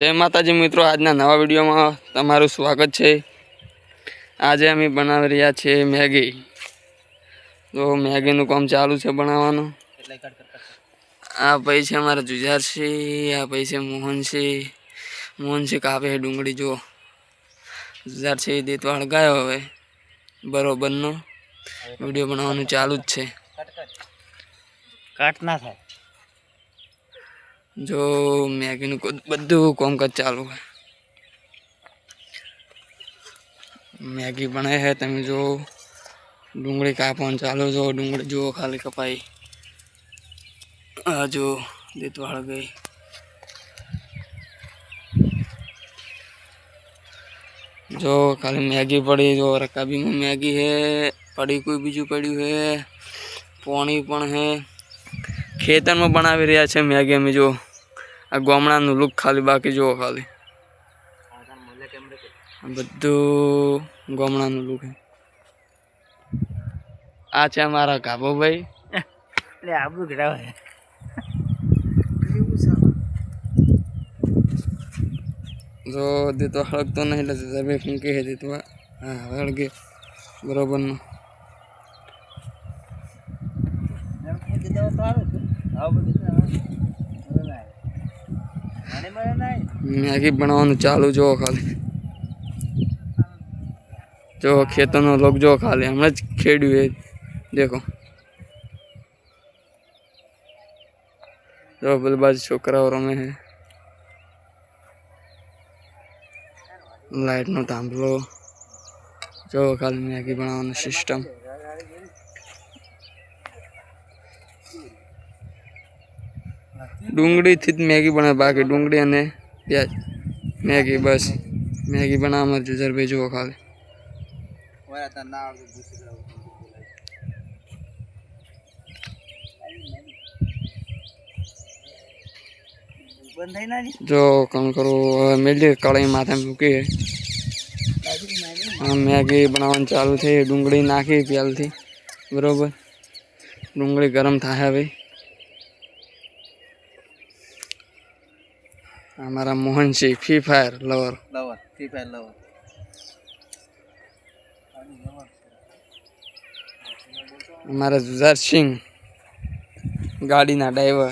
जय माताजी मित्रों, आज नवा विडियो में तमारू स्वागत है। आज अमे बनावी रह्या छे मैगी। तो मैगी नु काम चालू है बनावानुं। आ भाई छे अमारा जुझार छे, आ भाई छे मोहन छे। मोहन छे कापे है डूंगળી जो जुझार छे देत हळगायो हवे बरोबर नो विडियो बनावानुं चालू ज छे। काट ना थाय जो मैगी नु बधुं कामकाज चालू है। मैगी बने है तमे जो डूंगળી कापवानुं चालू जो डूंगળી जो खाली कपाई आ जो देत हळगाई जो खाली मैगी पड़ी जो रकाबी में मैगी है पड़ी कोई बीजू पड़ू है पानी पण है। खेतर में बनावी रह्या छे मैगी अमे जो आ गामडानुं लुक खाली बाकी जो खाली बधु गामडानुं लुक है। आ छे अमारा गाभो भाई ले आबू घड़ा है जो देतो हड़क तो नहीं लगे भाई फूंके है देतो हाँ हड़के बरोबर नो मैगी बनावानुं चालू जो खाली जो खेतरनो लोग जो खाली हमने खेड्यु है देखो जो बलबाज छोकरा और रमे है। लाइट नो थांभलो जो खाली मैगी बनावानुं सिस्टम डूंगળી थी मैगी बने बाकी डूंगળી अने प्याज मैगी बस मैगी बनावा जुझर भाई जो खाली जो कम करो मेली कड़ाई माथे मूकी है। हाँ मैगी बनावा चालू थे डूंगળી नाखी प्याल थी बरोबर डूंगળી गरम थाय भाई। हमारा Mohan Singh free fire lover हमारा जुझार सिंह गाड़ी ना ड्राइवर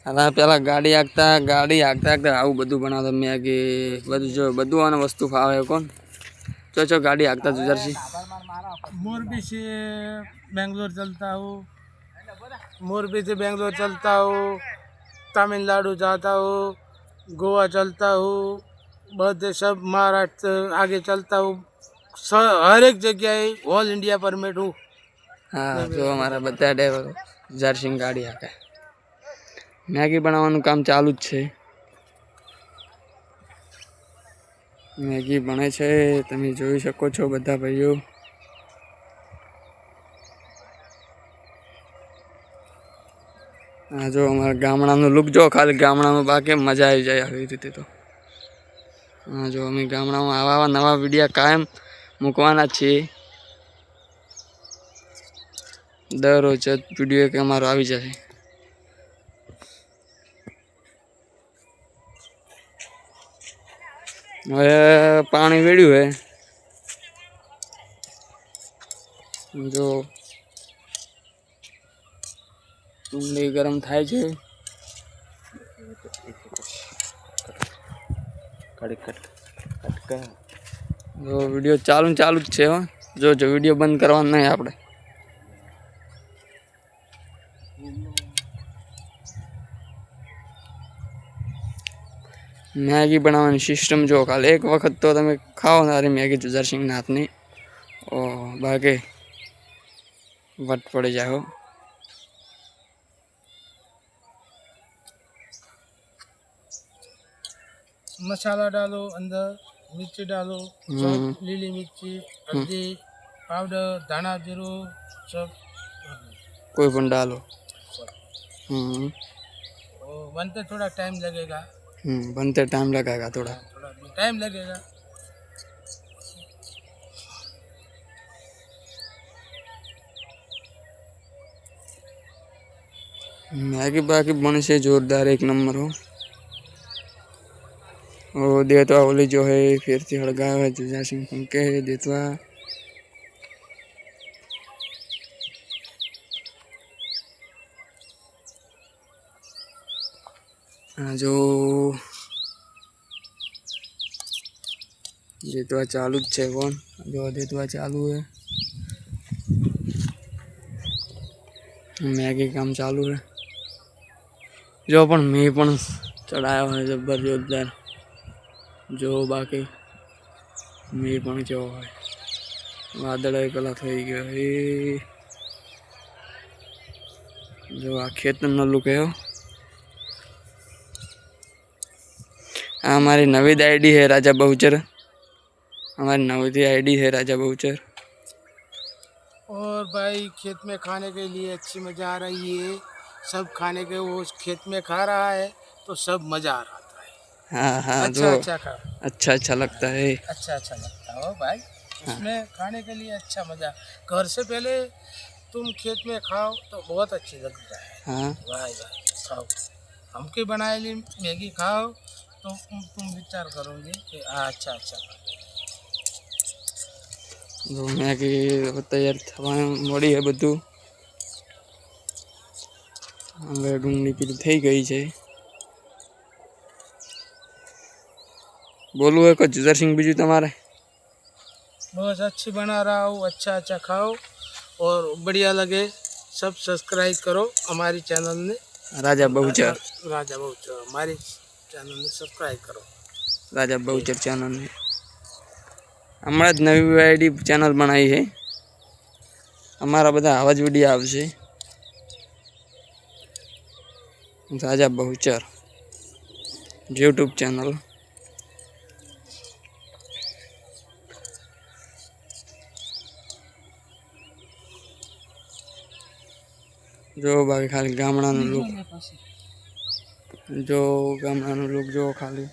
अरे पेला गाड़ी आगता आगता आવું બધું બનાવતા मैगी બધું जो બધું आने वस्तु फावे कोण चो गाड़ी आगता जुझार सिंह मोरबी से बेंगलोर चलता हूँ मोरबी से बेंगलोर चलता हूँ तमिलनाडु जाता हूँ गोवा चलता हूँ बहुत सब महाराष्ट्र आगे चलता हूँ हर एक जगह ऑल इंडिया परमिट हूँ। हाँ जो हमारा बता ड्राइवर जुझार सिंह गाड़ी आके मैगी बनावानुं काम चालू ज छे। मैगी बने छे तमे जोई शको छो बधा भाईओ। हाँ जो हमारा गामडानुं लुक जो खाली गामडा में बाकी मजा आई जाए आई रीते तो। हाँ जो अमे गामडा में आवा नवा विडियो कायम मूकवाना छे दररोज विडियो एक अमारो आवी जाए। हवे पानी वेड्यु है जो डूंगળી गरम थाय छे जो विडियो चालू चालू ज छे हो जो विडियो बंद करवानो नहीं आपणे। मैगी बनावानी सिस्टम जो खाली एक वखत तो तमे खाओ तारी मैगी जुझार सिंह ना हाथनी ओ बाकी वट पड़ी जाओ। मसाला डालो अंदर मिर्ची डालो सब लीली मिर्ची हल्दी पाउडर धाना जीरो सब कोई पण डालो बनते थोड़ा टाइम लगेगा। बनते टाइम लगेगा थोड़ा टाइम लगेगा। मैगी बाकी बन से जोरदार एक नंबर हो। वो देतवा ओली जो है फिर से हड़गाव है जुजा सिंह फंके है देतवा जो देतवा चालू ज छे कोण जो देतवा चालू है मैगी काम चालू है जो पण मैं पण चढ़ाया है जबर जोरदार जो बाकी मैं पण जो है वादळ पेला थई गयो है जो आ खेतरनो लुक है आ हमारी नवी आईडी है राजा बहुचर हमारी नवी आईडी है राजा बहुचर और भाई खेत में खाने के लिए अच्छी मज़ा आ रही है। सब खाने के वो खेत में खा रहा है तो सब मज़ा आ रहा है। हाँ हाँ अच्छा जो अच्छा खा अच्छा लगता है अच्छा अच्छा लगता हो भाई। उसमें खाने के लिए अच्छा मज़ा। घर से पहले तुम खेत में खाओ तो बहुत अच्छी लगता है। हाँ भाई भाई खाओ हमके बनाए ली मैगी खाओ तो तुम विचार करोगे कि अच्छा अच्छा जो मैगी तैयार थवा मળી है બધું હવે ડુંગળી પીલી થઈ ગઈ છે બોલવું હોય કોઈ જુઝાર સિંહ બીજું તમારે बहुत अच्छी बना रहा हूँ। अच्छा अच्छा खाओ और बढ़िया लगे सब सब्सक्राइब करो हमारी चैनल ने राजा बहुचर राजा बहुचर हमारी चैनल ने सब्सक्राइब करो राजा बहुचर चैनल ने हमारा ज नवी आईडी चैनल बनाई है हमारा बधा आवाज वीडियो आवशे राजा बहुचर यूट्यूब चैनल जो बाकी खाली गामडाનું लुक जो गामडाનું लुक जो खाली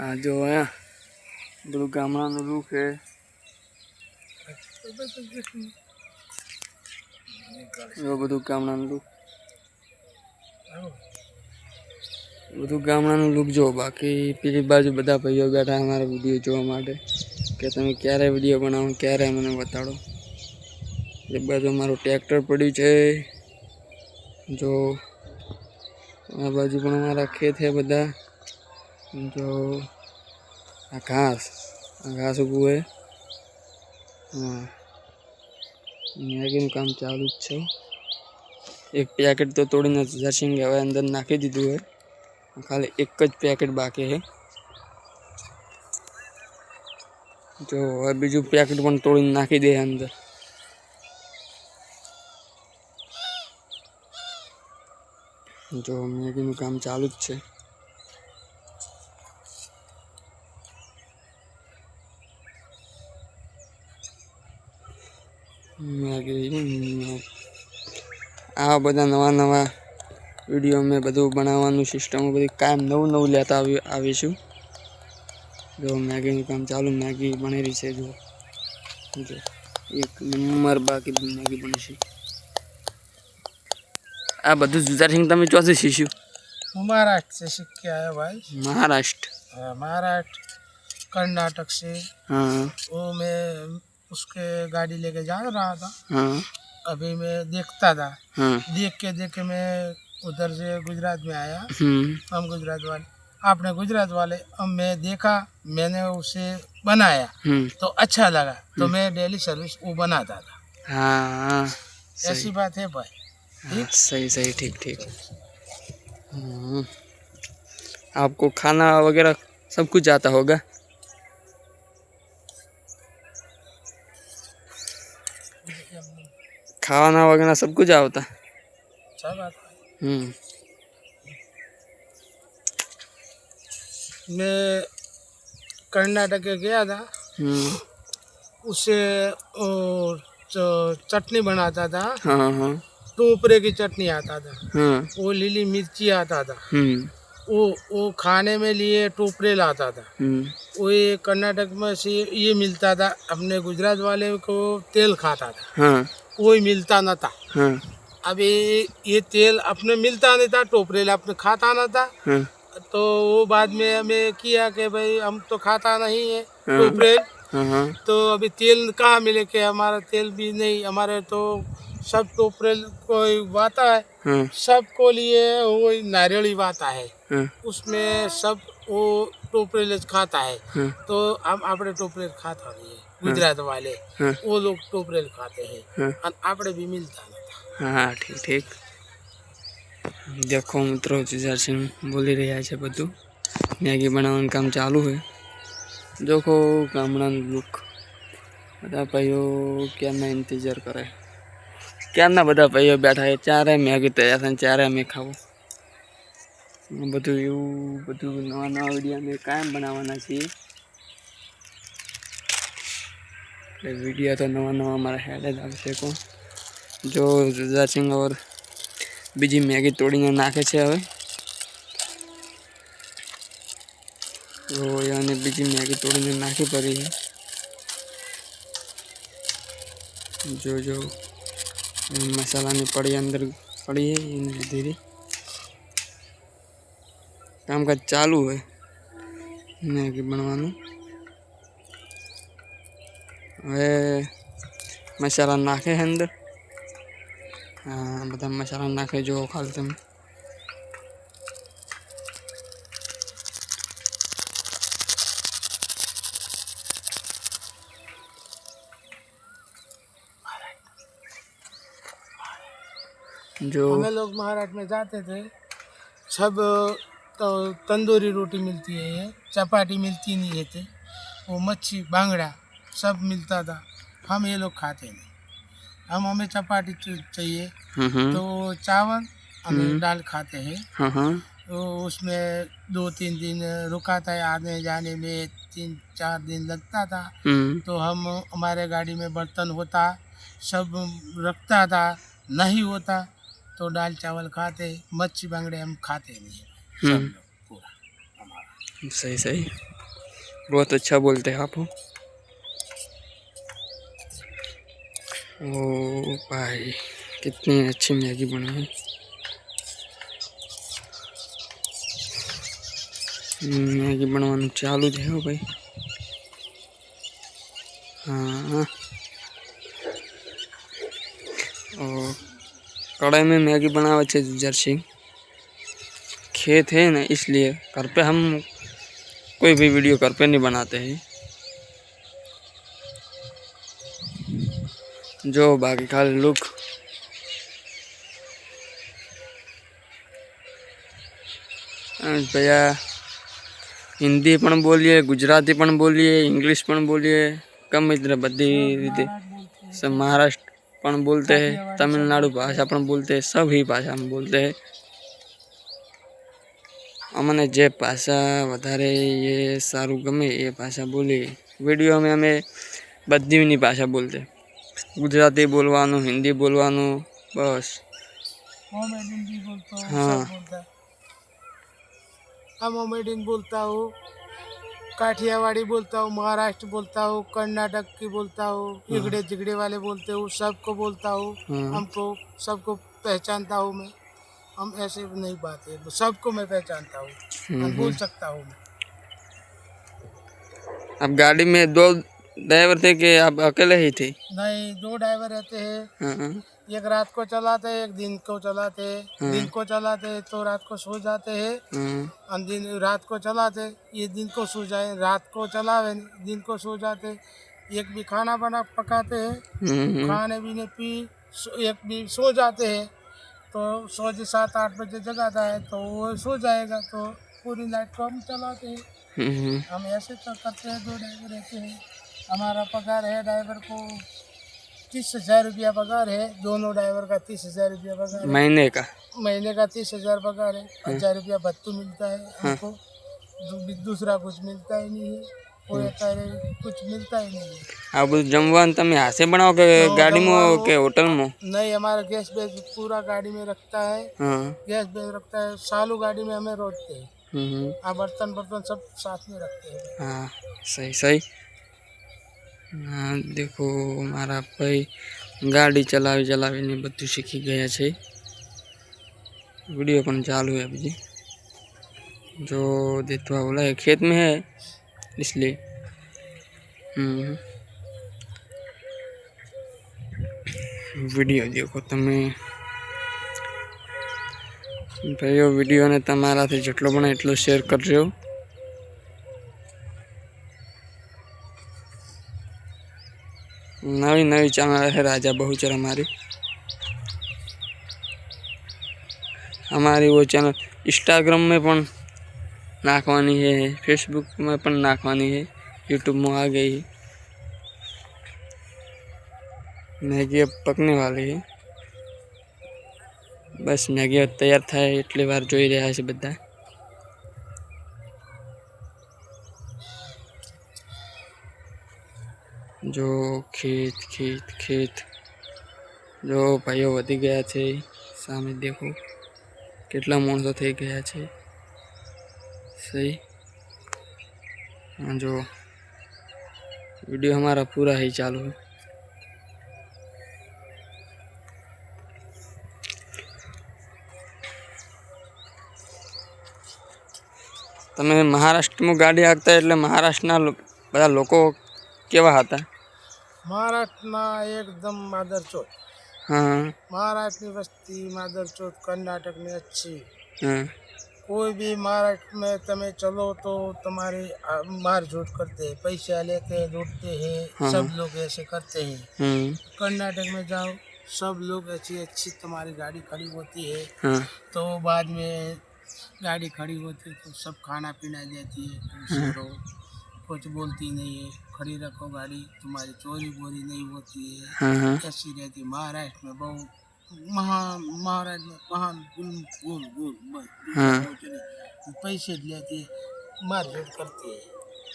आ जो है બધું ગામડાનું લुक है जो બધું ગામડાનું लुक બધું ગામડાનું लुक जो बाकी પેલી બાજુ બધા ભાઈઓ બેઠા અમારા વિડીયો જોવા માટે કે તમે ક્યારે વિડીયો બનાવો ક્યારે મને બતાડો એ બાજુ મારું ટ્રેક્ટર પડ્યું છે जो આ બાજુ પણ અમારા ખેત છે બધા जो आ घास उगू है हाँ मैगीનું काम चालू જ છે एक पैकेट तो तोड़ीने જર્સિંગે હવે અંદર નાખી દીધું है खाली एक ज पैकेट बाकी है जो હવે બીજું पैकेट પણ તોડીને નાખી દે અંદર जो मैगीનું काम चालू જ છે आ बधा नवा नवा वीडियो में बधु बनावानुं सिस्टम बधी कायम नवुं नवुं लेता आवीशुं जो मैगीनुं काम चालू मैगी बनी रही है जो एक नंबर बाकी मैगी बनी छे आ बधुं जुझार सिंह तमे चोथी शीख्युं महाराष्ट्र से सीख के आया भाई। महाराष्ट्र महाराष्ट्र कर्नाटक से। हाँ वो मैं उसके गाड़ी लेके जा रहा था। हाँ अभी मैं देखता था। हाँ देख के मैं उधर से गुजरात में आया। हम गुजरात वाले आपने गुजरात वाले अब मैं देखा मैंने उसे बनाया तो अच्छा लगा तो मैं डेली सर्विस वो बनाता था। हाँ ऐसी बात है भाई। हाँ, सही सही ठीक ठीक आपको खाना वगैरह सब कुछ आता होगा खाना वगैरह सब कुछ आता सब आता है। मैं कर्नाटक गया था उसे चटनी बनाता था। हाँ हाँ टोपरे की चटनी आता था। हाँ वो लीली मिर्ची आता था। वो खाने में लिए टोपरे लाता था। वो ये कर्नाटक में से ये मिलता था अपने गुजरात वाले को तेल खाता था। हाँ कोई मिलता न था। हाँ अभी ये तेल अपने मिलता नहीं था टोपरे ला अपने खाता न था। तो वो बाद में हमें किया कि भाई हम तो खाता नहीं है टोपरेल, हाँ तो अभी तेल कहाँ मिले कि हमारा तेल भी नहीं, हमारे तो सब टोपरेल कोई वाता है, हाँ सबको लिए वो नारियली वाता है, हाँ उसमें सब वो टोपरेल खाता है। हाँ तो हम આપણે टोपरेल खाता नहीं है, गुजरात वाले हाँ वो लोग टोपरेल खाते हैं हाँ और આપણે भी मिलता नहीं। हाँ ठीक ठीक देखो मित्रों जुझार सिंह बोली રહ્યા છે બધું મેગી બનાવવાનું કામ ચાલુ છે જોખો ગામડાનું લુક બધા ભાઈઓ ક્યારના ઇંતજાર કરે ક્યારના બધા ભાઈઓ બેઠા છે ચારે મેગી તૈયાર થાય ચારે અમે ખાવું બધું એવું બધું નવા નવા વિડીયો અમે કાયમ બનાવવાના છીએ એટલે વિડીયો તો નવા નવા અમારા હેડે જ આવશે કોણ જો जुझार सिंह और બીજી મેગી તોડીને નાખે છે હવે તો યાને બીજી મેગી તોડીને નાખી પડી છે जो जो मसालानी पड़ी अंदर पड़ी है धीरे धीरे कामकाज चालू है मैगी बनवानु हवे मसाला नाखे है अंदर हाँ बता मसाला नाखे जो खाली तुम जो हमें लोग महाराष्ट्र में जाते थे, सब तो तंदूरी रोटी मिलती है, चपाटी मिलती नहीं है, वो मच्छी बांगड़ा सब मिलता था। हम ये लोग खाते नहीं, हमें चपाटी चाहिए तो चावल हमें दाल खाते हैं। हाँ हाँ तो उसमें 2-3 दिन रुकाता है, आने जाने में 3-4 दिन लगता था। तो हम हमारे गाड़ी में बर्तन होता सब रखता था, नहीं होता तो दाल चावल खाते, मच्छी बांगड़े हम खाते नहीं सब लोग पूरा हमारा। सही सही बहुत अच्छा बोलते हैं आप ओ भाई कितनी अच्छी मैगी बनी है मैगी बनवाना चालू है हो भाई हाँ और कढ़ाई में मैगी बनावे छे जुझार सिंह खेत है ना इसलिए घर पे हम कोई भी वीडियो घर पे नहीं बनाते हैं जो बाकी खाली लोग भैया हिंदी पण बोलिए गुजराती पण बोलिए इंग्लिश पण बोलिए गमे तरह बधी रीते सब महाराष्ट्र पण बोलते हैं तमिलनाडु भाषा पण बोलते हैं सभी भाषा में बोलते हैं अमने जे भाषा वधारे ये सारू गमे ये भाषा बोली वीडियो में अमे बधी भाषा बोलते गुजराती बोलवानु हिंदी बोलवानु बस मैं हिंदी बोलता हूँ, हाँ। सब बोलता है। हम मोमेडिन बोलता हूँ, काठियावाड़ी बोलता हूँ, महाराष्ट्र बोलता हूँ, कर्नाटक की बोलता हूँ, इगड़े जिगड़े वाले बोलते हूँ, सबको बोलता हूँ। हमको सबको पहचानता हूँ मैं, हम ऐसे नहीं बात है, सबको मैं पहचानता हूँ, हम बोल सकता हूँ मैं। अब गाड़ी में 2 ड्राइवर थे कि आप अकेले ही थे? नहीं, 2 ड्राइवर रहते हैं, हाँ एक रात को चलाते हैं, एक दिन को चलाते हैं। दिन को चलाते हैं तो रात को सो जाते हैं, और दिन रात को चलाते ये दिन को सो जाए, रात को चलावे दिन को सो जाते। एक भी खाना बना पकाते हैं, खाने पीने पी एक भी सो जाते हैं, तो सो 7-8 बजे जगाता है तो वो सो जाएगा, तो पूरी नाइट को हम चलाते हैं। हम ऐसे तो करते हैं, 2 ड्राइवर रहते हैं। हमारा पगार है ड्राइवर को 30,000 रुपया पगार है, दोनों ड्राइवर का 30,000 रुपया पगार है। महीने का 30,000 पगार है, 1,000 रुपया भत्तू मिलता है हमको, दूसरा कुछ मिलता ही नहीं है, कोई कुछ मिलता ही नहीं है। अब जमवान तमे हाथे बनाओ के गाड़ी में के होटल में? नहीं, हमारा गैस बेस पूरा गाड़ी में रखता है। गैस बेस रखता है, सालू गाड़ी में हमें रोकते हैं। बर्तन सब साथ में रखते हैं। हाँ सही सही। हाँ देखो मारा भाई गाड़ी चलावी चलावीने बधुं शीखी गया छे, वीडियो पण चालू है अभी जो देतवा बोला है खेत में है इसलिए। वीडियो देखो तमे भाईओ, वीडियो ने तमाराथी जेटलो बने एटलो शेर करजो। नवी नवी चैनल है राजा बहुचर हमारी वो चैनल इंस्टाग्राम में पण नाखवानी है, फेसबुक में पण नाखवानी है, यूट्यूब में आ गई है। मैगी अब पकने वाली है, बस मैगी अब तैयार थाय एटली वार जोई रह्या छे बधा। जो खेत खेत खेत जो भाईओ वधी गया छे, सामे देखो केटला माणसो थई गया छे। सही हाँ, जो वीडियो हमारा पूरा ही चालू है। તમે મહારાષ્ટ્રમાં ગાડી હાંકતા એટલે મહારાષ્ટ્રના બધા લોકો કેવા હતા? महाराष्ट्र एकदम मादरचोद। हाँ महाराष्ट्र की वस्ती मादरचोद, कर्नाटक में अच्छी। हाँ कोई भी महाराष्ट्र में तमे चलो तो तुम्हारे मार झूठ करते हैं, पैसे लेते हैं, लूटते हैं। हाँ। सब लोग ऐसे करते हैं। कर्नाटक में जाओ, सब लोग अच्छी अच्छी तुम्हारी गाड़ी खड़ी होती है। हाँ तो बाद में गाड़ी खड़ी होती है तो सब खाना पीना देती है, खुश रहो, कुछ बोलती नहीं है, खड़ी रखो गाड़ी, तुम्हारी चोरी बोरी नहीं होती है। हाँ ऐसी रहती। महाराष्ट्र में बहुत महाराष्ट्र में महान गुल गुल गुल हाँ। पैसे लेती है, मारपीट करती है।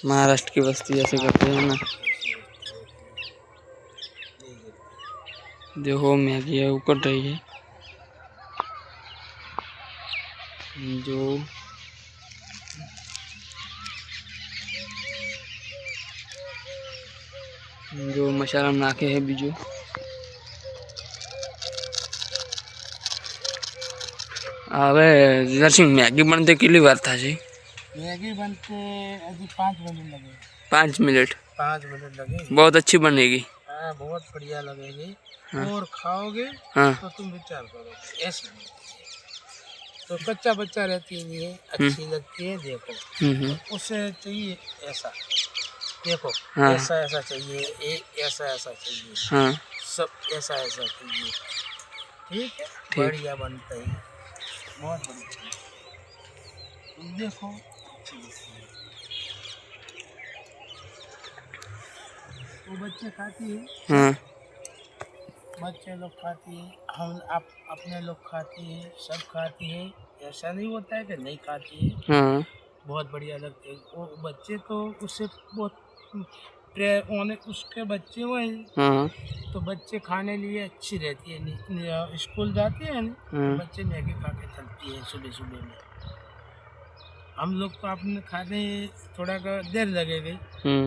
महाराष्ट्र की बस्ती ऐसे करते हैं ना। देखो मैगी है ऊपर रही है, जो मसाला नाखे है बीजू। હવે નરસિંહ मैगी बनते કેટલી વાર થશે? मैगी बनते अभी 5 मिनट लगे। 5 मिनट? 5 मिनट लगे। बहुत अच्छी बनेगी। हाँ, बहुत बढ़िया लगेगी। हाँ। और खाओगे हाँ। तो तुम विचार करो ऐसे तो कच्चा बच्चा रहती है, अच्छी लगती है। देखो उसे चाहिए ऐसा, देखो हाँ। ऐसा ऐसा चाहिए, ऐसा ऐसा चाहिए। हाँ सब ऐसा ऐसा चाहिए। ठीक है, ठीक। बढ़िया बनता है, बहुत बढ़िया। तुम देखो अच्छी लगती है। वो बच्चे खाती है। हाँ बच्चे लोग खाती है, हम आप अपने लोग खाती है, सब खाती है। ऐसा नहीं होता है कि नहीं खाती है। हाँ बहुत बढ़िया लगते हैं वो बच्चे, तो उससे बहुत उसके बच्चे हुए हैं। हाँ तो बच्चे खाने लिए अच्छी रहती है। स्कूल जाती है ना, तो बच्चे मैगी खा के चलती है सुबह सुबह में। हम लोग तो अपने खाने थोड़ा का देर लगेगी,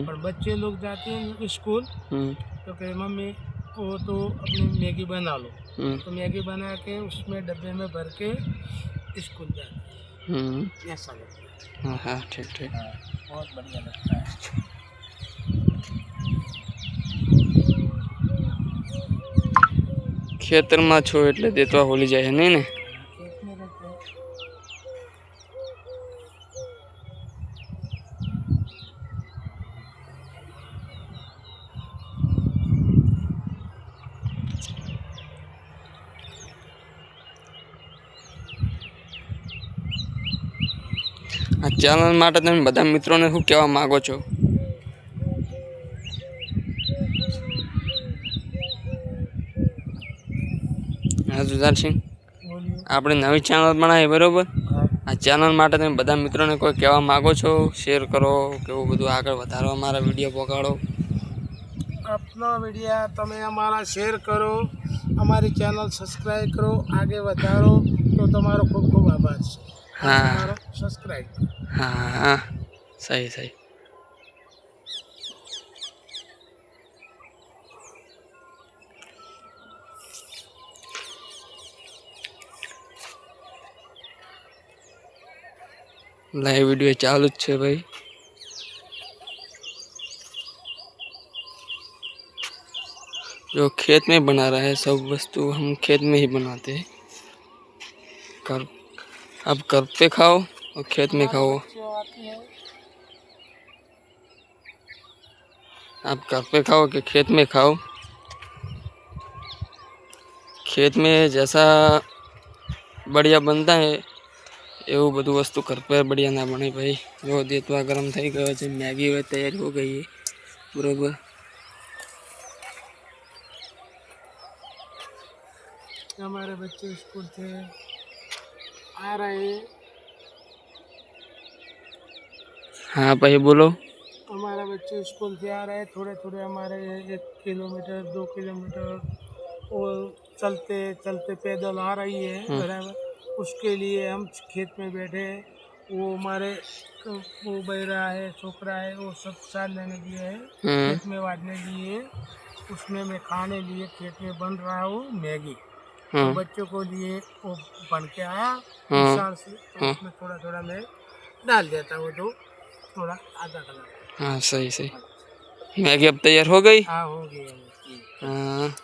पर बच्चे लोग जाते हैं स्कूल तो कहे मम्मी वो तो अपनी मैगी बना लो। तो मैगी बना के उसमें डब्बे में भर के स्कूल जाते हैं। ऐसा लगता है। हाँ हाँ ठीक ठीक। हाँ, बहुत बढ़िया लगता है। खेतर में छो એટલે દેતવા હોલી જાય નહીં ને? खेत में रहते हैं। આ ચેનલ માટે તમે બધા મિત્રોને શું કહેવા માંગો છો? હા જુદારસિંહ, बोलिए। આપણે નવી ચેનલ બનાવી બરોબર? हाँ। આ ચેનલ માટે તમે બધા મિત્રોને કોઈ કહેવા માંગો છો? શેર કરો કે એવું બધું આગળ વધારો, અમારા વિડીયો પહોંચાડો। अपना वीडियो તમે हमारा शेयर करो, हमारी चैनल सब्सक्राइब करो, आगे વધારો तो તમારો ખૂબ ખૂબ આભાર છે। हाँ हमारा सब्सक्राइब करो। हाँ हाँ सही सही। लाइव वीडियो चालू है भाई। जो खेत में बना रहा है सब वस्तु हम खेत में ही बनाते हैं। कर अब घर पे खाओ और खेत में खाओ। आप घर पे खाओ कि खेत में खाओ। खेत में जैसा बढ़िया बनता है એવું બધું વસ્તુ ઘર પર बढ़िया ना बने भाई। जो देतवा गरम થઈ ગયો છે, मैगी હવે तैयार हो गई है बरोबर। हमारे बच्चे स्कूल से आ रहे हैं। हाँ भाई बोलो। हमारे बच्चे स्कूल से आ रहे हैं, थोड़े थोड़े हमारे 1 किलोमीटर 2 किलोमीटर और चलते चलते पैदल आ रही है बराबर। उसके लिए हम खेत में बैठे हैं। वो हमारे वो बहरा है, छोकरा है, वो सब साथ लेने के लिए है, खेत में बांटने के लिए। उसमें मैं खाने लिए खेत में बन रहा हूँ मैगी। तो बच्चों को लिए वो बन के आया विशाल से, तो उसमें थोड़ा थोड़ा मैं डाल देता हूँ, तो थोड़ा आधा कलर। हाँ सही सही। मैगी अब तैयार हो गई। हाँ हो गई। हाँ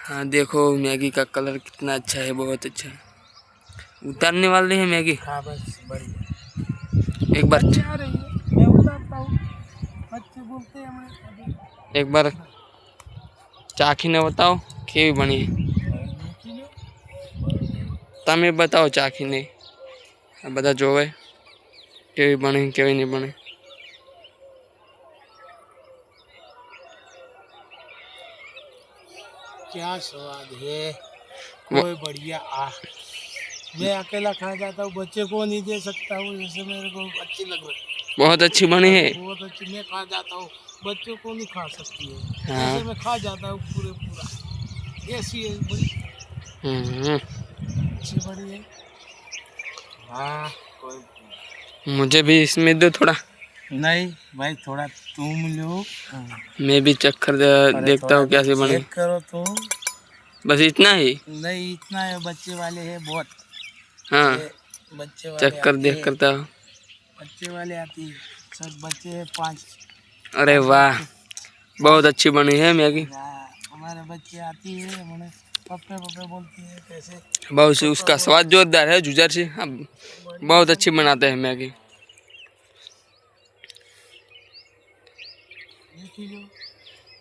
हाँ देखो मैगी का कलर कितना अच्छा है, बहुत अच्छा है। उतारने वाली है मैगी। हाँ बस बढ़िया। एक बार बच्चे आ रही है, मैं उतारता हूँ। बच्चे बोलते हैं हमें अभी एक बार ચાખીને બતાવો કેવી બની। તમે બતાવો ચાખીને, આ બધા જોવે કેવી બની કેવી નહીં બની। क्या स्वाद है, कोई बढ़िया। मैं अकेला खा जाता हूँ, बच्चे को नहीं दे सकता हूँ, जैसे मेरे को अच्छी लग रही है। बहुत अच्छी बनी है। बहुत अच्छी, मैं खा जाता हूँ, बच्चों को नहीं खा सकती है। हाँ। जैसे मैं खा जाता हूँ पूरा ऐसी है बड़ी अच्छी बड़ी है। हाँ कोई मुझे भी इसमें दो थोड़ा। नहीं भाई, थोड़ा तुम लो। मैं भी चक्कर देखता हूँ कैसे बनी। चेक करो तो। बस इतना ही। नहीं इतना है, बच्चे वाले है बहुत। हाँ ये बच्चे वाले चक्कर देख करता हूँ। बच्चे वाले आती है, सब बच्चे है 5। अरे वाह बहुत अच्छी बनी है मैगी। हमारे बच्चे आती है, उन्हें पप्पे पप्पे बोलती है कैसे। बहुत सी उसका स्वाद जोरदार है जुजर से। अब बहुत अच्छी बनाते हैं मैगी।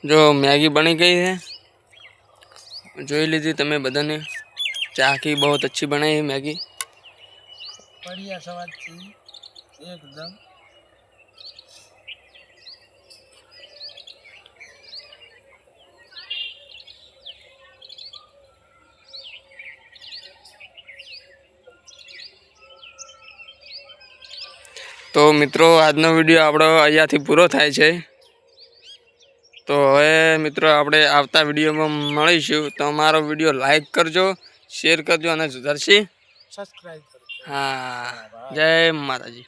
जो मैगी बनी गई है જોઈ લીધી તમે બધાને। ચાખી बहुत अच्छी बनाई है मैगी। बढ़िया स्वाद थी एकदम। તો મિત્રો આજનો વિડીયો આપણો અહીંયાથી પૂરો થાય છે। તો હવે મિત્રો આપણે આવતા વિડીયોમાં મળીશું। તો અમારો વિડીયો લાઈક કરજો, શેર કરજો અને સબસ્ક્રાઇબ કરજો। सब्सक्राइब करो। हाँ जय माताजी।